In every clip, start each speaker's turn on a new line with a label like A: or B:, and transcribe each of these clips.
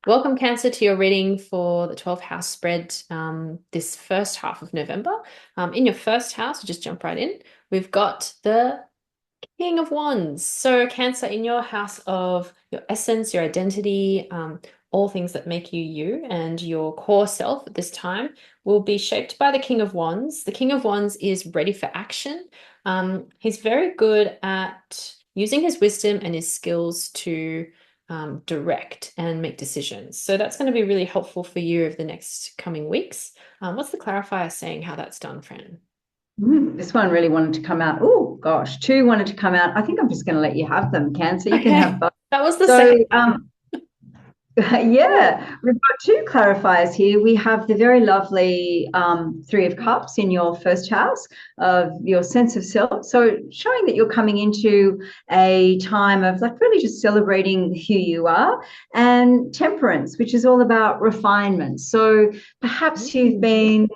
A: Welcome, Cancer, to your reading for the 12th house spread this first half of November. In your first house, we'll just jump right in. We've got the King of Wands. So, Cancer, in your house of your essence, your identity, all things that make you you and your core self at this time will be shaped by the King of Wands. The King of Wands is ready for action. He's very good at using his wisdom and his skills to direct and make decisions. So that's going to be really helpful for you over the next coming weeks. What's the clarifier saying how that's done, Fran?
B: This one really wanted to come out. Oh gosh, two wanted to come out. I think I'm just going to let you have them, Cancer. You can have
A: Okay,
B: both.
A: that was the
B: So,
A: second one.
B: yeah, we've got two clarifiers here. We have the very lovely Three of Cups in your first house of your sense of self. So, showing that you're coming into a time of like really just celebrating who you are, and Temperance, which is all about refinement. So, perhaps you've been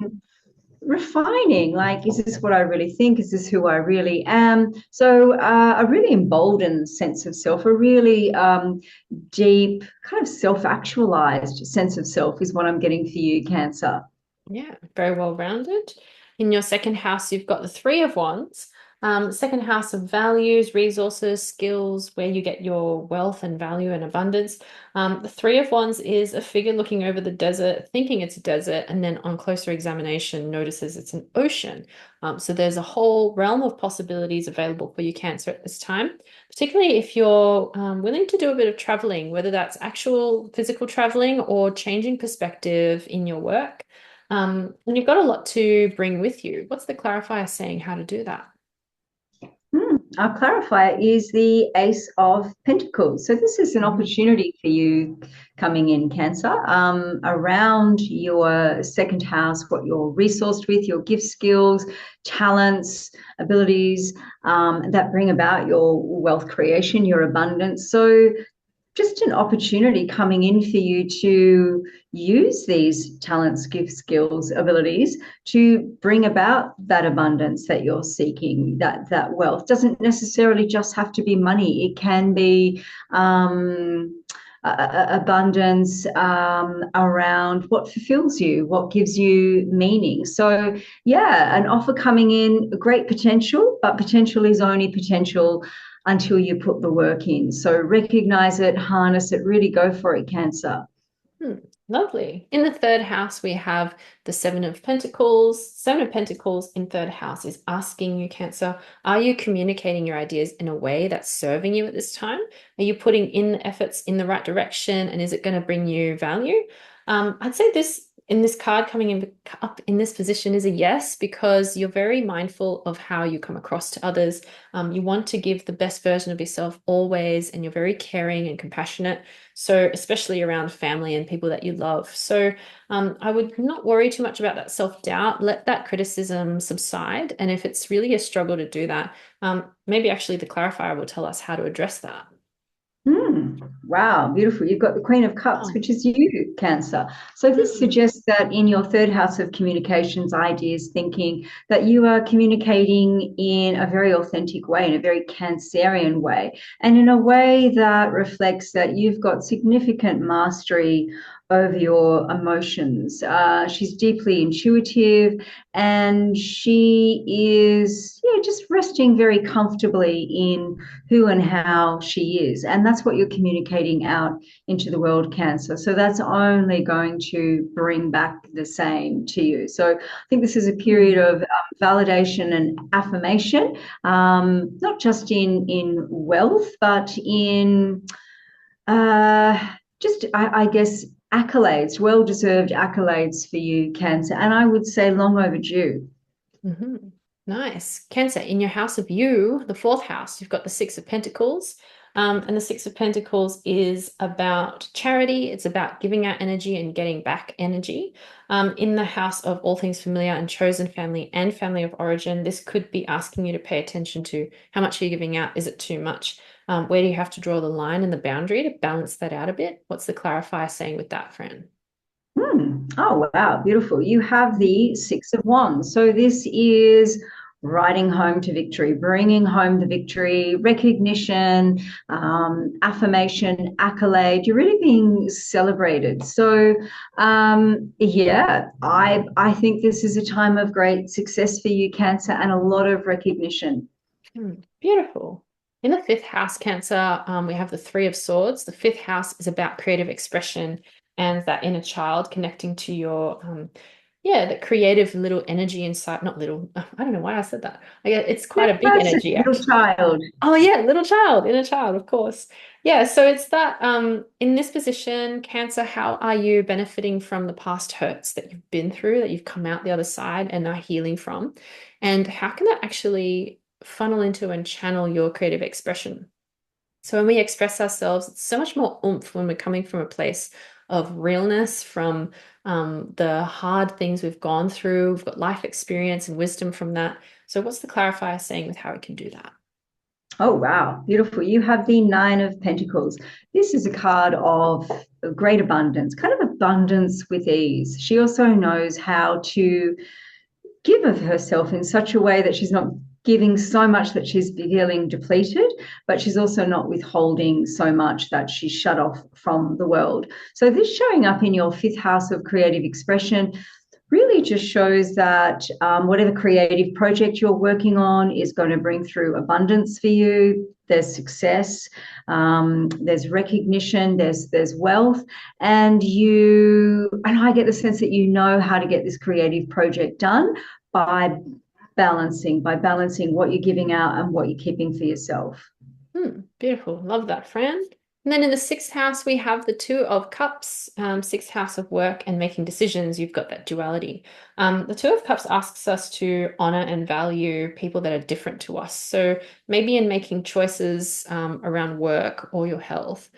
B: refining, like, is this what I really think? Is this who I really am? So a really emboldened sense of self, a really deep kind of self-actualized sense of self is what I'm getting for you, Cancer.
A: Yeah, very well rounded. In your second house, you've got the Three of Wands. Second house of values, resources, skills, where you get your wealth and value and abundance. The Three of Wands is a figure looking over the desert, thinking it's a desert, and then on closer examination notices it's an ocean. So there's a whole realm of possibilities available for you, Cancer, at this time, particularly if you're willing to do a bit of traveling, whether that's actual physical traveling or changing perspective in your work. And you've got a lot to bring with you. What's the clarifier saying how to do that?
B: Our clarifier is the Ace of Pentacles. So this is an
A: Mhm.
B: opportunity for you coming in, Cancer, around your second house, what you're resourced with, your gift skills, talents, abilities that bring about your wealth creation, your abundance. So just an opportunity coming in for you to use these talents, gifts, skills, abilities to bring about that abundance that you're seeking. That wealth doesn't necessarily just have to be money. It can be abundance around what fulfills you, what gives you meaning. So, yeah, an offer coming in, great potential, but potential is only potential until you put the work in. So recognize it, harness it, really go for it, Cancer.
A: Hmm, lovely. In the third house, we have the Seven of Pentacles. Seven of Pentacles in third house is asking you, Cancer, are you communicating your ideas in a way that's serving you at this time? Are you putting in the efforts in the right direction? And is it going to bring you value? I'd say this in this card coming in up in this position is a yes, because you're very mindful of how you come across to others. You want to give the best version of yourself always, and you're very caring and compassionate. So, especially around family and people that you love. So, I would not worry too much about that self-doubt. Let that criticism subside. And if it's really a struggle to do that, maybe actually the clarifier will tell us how to address that.
B: Wow, beautiful. You've got the Queen of Cups,
A: Oh.
B: which is you, Cancer. So this
A: Mm.
B: suggests that in your third house of communications, ideas, thinking, that you are communicating in a very authentic way, in a very Cancerian way, and in a way that reflects that you've got significant mastery over your emotions. She's deeply intuitive, and she is, yeah, just resting very comfortably in who and how she is. And that's what you're communicating out into the world, Cancer. So that's only going to bring back the same to you. So I think this is a period
A: Mm.
B: of validation and affirmation, not just in wealth, but in just, I guess, accolades, well deserved accolades for you, Cancer. And I would say long overdue.
A: Mhm. Nice. Cancer, in your house of you, the fourth house, you've got the Six of Pentacles. And the Six of Pentacles is about charity. It's about giving out energy and getting back energy. In the house of all things familiar and chosen family and family of origin, this could be asking you to pay attention to how much are you giving out? Is it too much? Where do you have to draw the line and the boundary to balance that out a bit? What's the clarifier saying with that, friend?
B: Oh, wow, beautiful. You have the Six of Wands. So this is riding home to victory, bringing home the victory, recognition, affirmation, accolade. You're really being celebrated. So, yeah, I think this is a time of great success for you, Cancer, and a lot of recognition.
A: Beautiful. In the fifth house, Cancer, we have the Three of Swords. The fifth house is about creative expression and that inner child connecting to your, yeah, the creative little energy inside. Not little, I don't know why I said that. It's quite a big
B: That's a
A: energy,
B: little
A: actually.
B: child.
A: Oh yeah, little child, inner child, of course. Yeah, so it's that in this position, Cancer, how are you benefiting from the past hurts that you've been through, that you've come out the other side and are healing from? And how can that actually funnel into and channel your creative expression? So when we express ourselves, it's so much more oomph when we're coming from a place of realness, from the hard things we've gone through. We've got life experience and wisdom from that. So what's the clarifier saying with how we can do that?
B: Oh, wow. Beautiful. You have the Nine of Pentacles. This is a card of great abundance, kind of abundance with ease. She also knows how to give of herself in such a way that she's not giving so much that she's feeling depleted, but she's also not withholding so much that she's shut off from the world. So, this showing up in your fifth house of creative expression really just shows that whatever creative project you're working on is going to bring through abundance for you. There's success, there's recognition, there's wealth, and I get the sense that you know how to get this creative project done by balancing what you're giving out and what you're keeping for yourself.
A: Beautiful. Love that, Fran. And then in the sixth house, we have the Two of Cups, sixth house of work and making decisions. You've got that duality. The Two of Cups asks us to honor and value people that are different to us. So maybe in making choices around work or your health,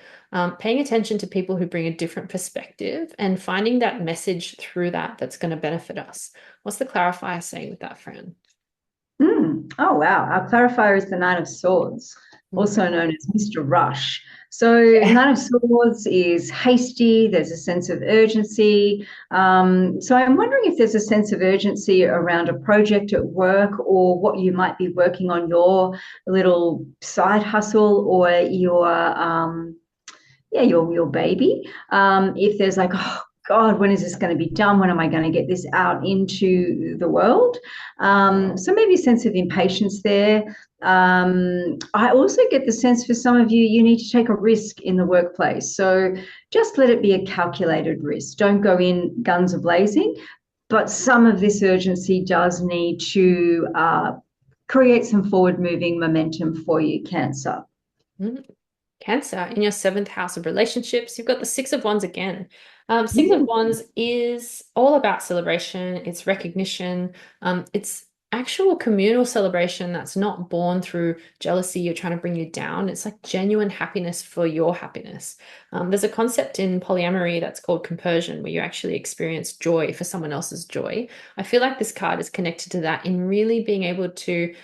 A: paying attention to people who bring a different perspective and finding that message through that that's going to benefit us. What's the clarifier saying with that, Fran?
B: Oh, wow. Our clarifier is the Nine of Swords,
A: Mm.
B: also known as Mr. Rush. So,
A: Yeah.
B: Nine of Swords is hasty, there's a sense of urgency. So, I'm wondering if there's a sense of urgency around a project at work or what you might be working on, your little side hustle or your baby. If there's like, oh God, when is this going to be done? When am I going to get this out into the world? So maybe a sense of impatience there. I also get the sense for some of you, you need to take a risk in the workplace. So just let it be a calculated risk. Don't go in guns a-blazing. But some of this urgency does need to create some forward moving momentum for you, Cancer.
A: Mm. Cancer, in your seventh house of relationships, you've got the Six of Wands again. Six of
B: Mm.
A: Wands is all about celebration, it's recognition, it's actual communal celebration that's not born through jealousy or trying to bring you down. It's like genuine happiness for your happiness. There's a concept in polyamory that's called compersion, where you actually experience joy for someone else's joy. I feel like this card is connected to that in really being able to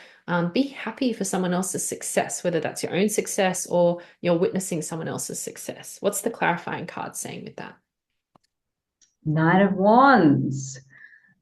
A: be happy for someone else's success, whether that's your own success or you're witnessing someone else's success. What's the clarifying card saying with that?
B: Nine of Wands.
A: Mm.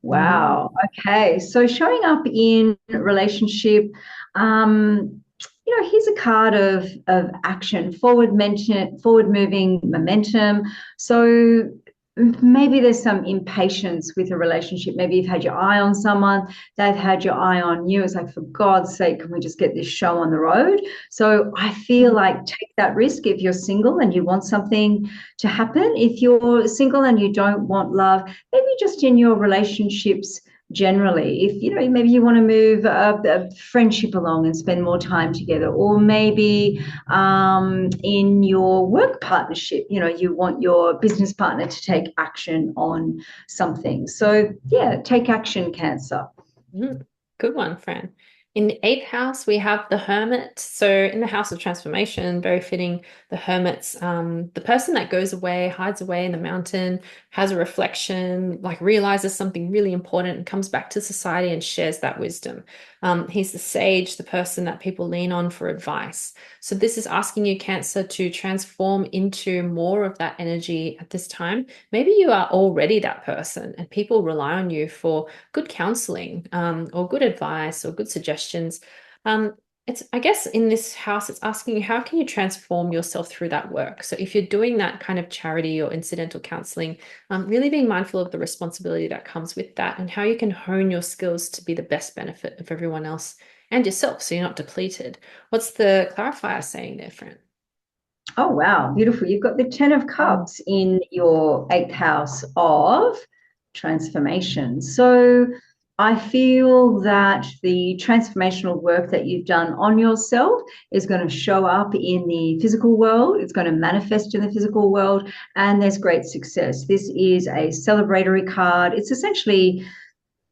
B: Wow. Okay. So showing up in relationship, here's a card of action, forward moving momentum. So maybe there's some impatience with a relationship. Maybe you've had your eye on someone, they've had your eye on you. It's like, for God's sake, can we just get this show on the road? So I feel like take that risk if you're single and you want something to happen. If you're single and you don't want love, maybe just in your relationships generally, if maybe you want to move a friendship along and spend more time together, or maybe in your work partnership, you want your business partner to take action on something. So yeah, take action, Cancer.
A: Good one, Fran. In the eighth house, we have the Hermit. So in the house of transformation, very fitting, the Hermit's the person that goes away, hides away in the mountain, has a reflection, like realizes something really important and comes back to society and shares that wisdom. He's the sage, the person that people lean on for advice. So this is asking you, Cancer, to transform into more of that energy at this time. Maybe you are already that person and people rely on you for good counseling, or good advice or good suggestions. Um, I guess in this house, it's asking you, how can you transform yourself through that work? So if you're doing that kind of charity or incidental counseling, really being mindful of the responsibility that comes with that and how you can hone your skills to be the best benefit of everyone else and yourself so you're not depleted. What's the clarifier saying there, friend?
B: Oh, wow. Beautiful. You've got the 10 of
A: Mm.
B: Cups in your eighth house of transformation. So I feel that the transformational work that you've done on yourself is going to show up in the physical world. It's going to manifest in the physical world, and there's great success. This is a celebratory card. It's essentially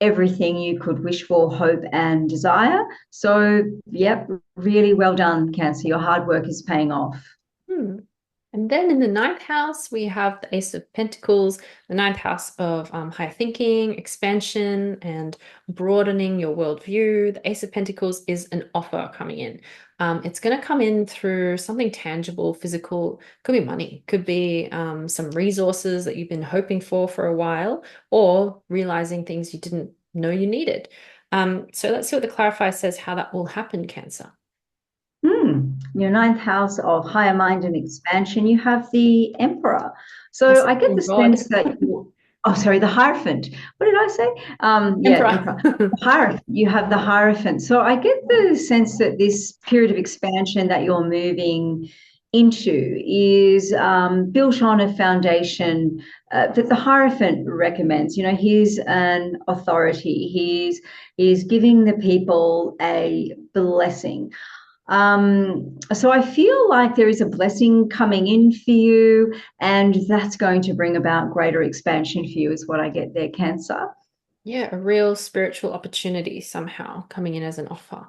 B: everything you could wish for, hope, and desire. So, yep, really well done, Cancer. Your hard work is paying off.
A: Hmm. And then in the ninth house, we have the Ace of Pentacles, the ninth house of higher thinking, expansion, and broadening your worldview. The Ace of Pentacles is an offer coming in. It's going to come in through something tangible, physical. Could be money, could be some resources that you've been hoping for a while, or realizing things you didn't know you needed. So let's see what the clarifier says how that will happen, Cancer.
B: Your ninth house of higher mind and expansion, you have the Emperor.
A: Yes,
B: So I get
A: oh
B: the
A: God.
B: sense that oh, sorry, the Hierophant. What did I say? Yeah,
A: Emperor.
B: Emperor. The Hierophant. You have the Hierophant. So I get the sense that this period of expansion that you're moving into is built on a foundation that the Hierophant recommends. You know, he's an authority. He's giving the people a blessing. So I feel like there is a blessing coming in for you, and that's going to bring about greater expansion for you, is what I get there, Cancer.
A: Yeah, a real spiritual opportunity somehow coming in as an offer.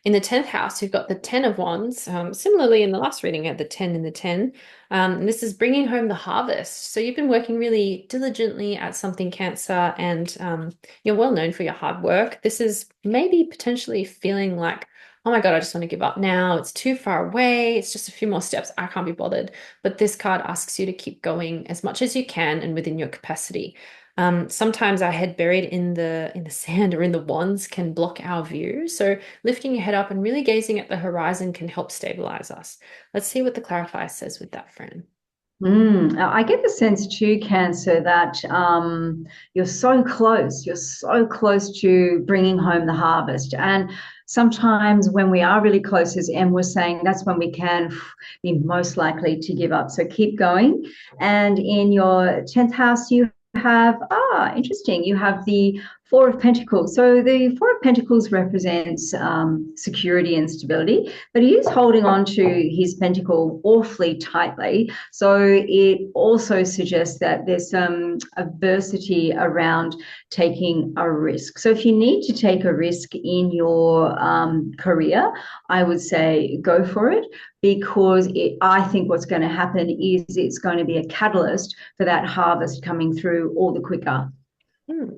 A: In the 10th house, you've got the 10 of Wands. Similarly, in the last reading, you had the 10 and the 10. And this is bringing home the harvest. So you've been working really diligently at something, Cancer, and you're well known for your hard work. This is maybe potentially feeling like, oh my God, I just want to give up now. It's too far away. It's just a few more steps. I can't be bothered. But this card asks you to keep going as much as you can and within your capacity. Sometimes our head buried in the sand or in the wands can block our view. So lifting your head up and really gazing at the horizon can help stabilize us. Let's see what the clarifier says with that, friend.
B: I get the sense too, Cancer, that you're so close. You're so close to bringing home the harvest. And sometimes when we are really close, as Em was saying, that's when we can be most likely to give up. So keep going. And in your 10th house, you have, interesting, you have the Four of Pentacles. So the Four of Pentacles represents security and stability, but he is holding on to his pentacle awfully tightly. So it also suggests that there's some adversity around taking a risk. So if you need to take a risk in your career, I would say go for it, because I think what's going to happen is it's going to be a catalyst for that harvest coming through all the quicker.
A: Hmm.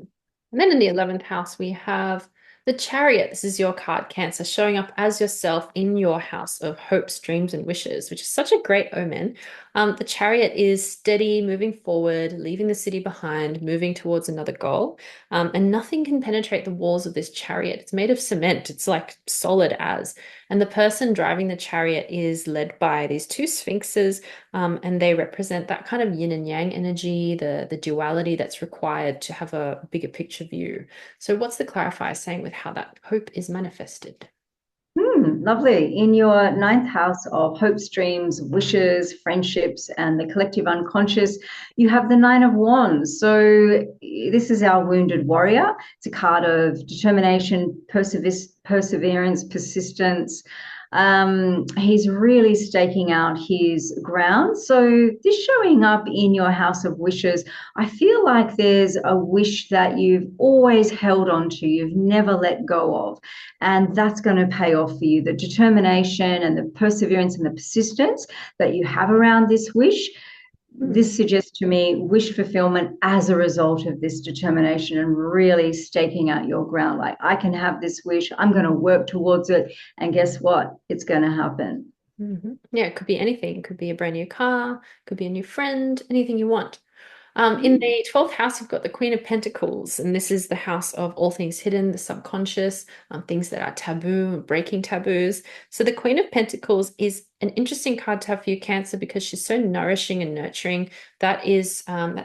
A: And then in the 11th house, we have the Chariot. This is your card, Cancer, showing up as yourself in your house of hopes, dreams, and wishes, which is such a great omen. The Chariot is steady, moving forward, leaving the city behind, moving towards another goal. And nothing can penetrate the walls of this chariot. It's made of cement. It's like solid as. And the person driving the chariot is led by these two sphinxes, and they represent that kind of yin and yang energy, the duality that's required to have a bigger picture view. So what's the clarifier saying with how that hope is manifested?
B: Lovely. In your ninth house of hopes, dreams, wishes, friendships, and the collective unconscious, you have the Nine of Wands. So this is our wounded warrior. It's a card of determination, perseverance, persistence. He's really staking out his ground. So this showing up in your house of wishes, I feel like there's a wish that you've always held on to, you've never let go of. And that's going to pay off for you. The determination and the perseverance and the persistence that you have around this wish, this suggests to me wish fulfillment as a result of this determination and really staking out your ground. Like, I can have this wish, I'm going to work towards it. And guess what? It's going to happen.
A: Yeah, it could be anything. It could be a brand new car, could be a new friend, anything you want. In
B: Mm.
A: the 12th house, we've got the Queen of Pentacles, and this is the house of all things hidden, the subconscious, things that are taboo, breaking taboos. So the Queen of Pentacles is an interesting card to have for you, Cancer, because she's so nourishing and nurturing. That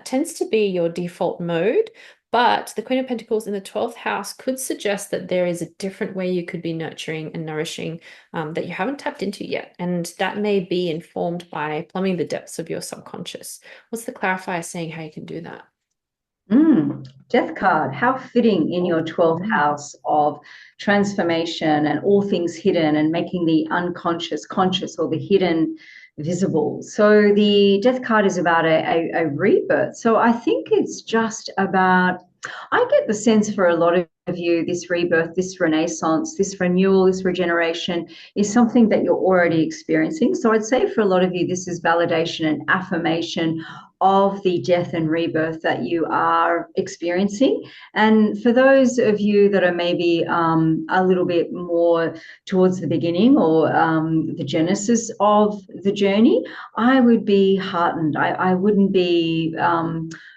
A: tends to be your default mode. But the Queen of Pentacles in the 12th house could suggest that there is a different way you could be nurturing and nourishing that you haven't tapped into yet. And that may be informed by plumbing the depths of your subconscious. What's the clarifier saying how you can do that?
B: Death card, how fitting in
A: Oh,
B: your 12th
A: mm,
B: house of transformation and all things hidden and making the unconscious conscious or the hidden visible. So the death card is about a rebirth. So I think it's just about, I get the sense for a lot of you, this rebirth, this renaissance, this renewal, this regeneration is something that you're already experiencing. So I'd say for a lot of you, this is validation and affirmation of the death and rebirth that you are experiencing. And for those of you that are maybe a little bit more towards the beginning or the genesis of the journey, I would be heartened. I wouldn't be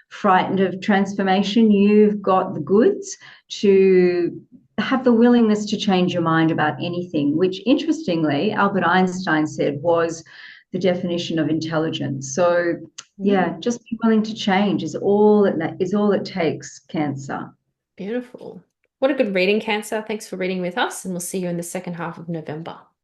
B: frightened of transformation. You've got the goods to have the willingness to change your mind about anything, which interestingly, Albert Einstein said was the definition of intelligence. So
A: mm,
B: yeah, just be willing to change is all it takes, Cancer.
A: beautiful. What a good reading, Cancer. Thanks for reading with us, and we'll see you in the second half of November.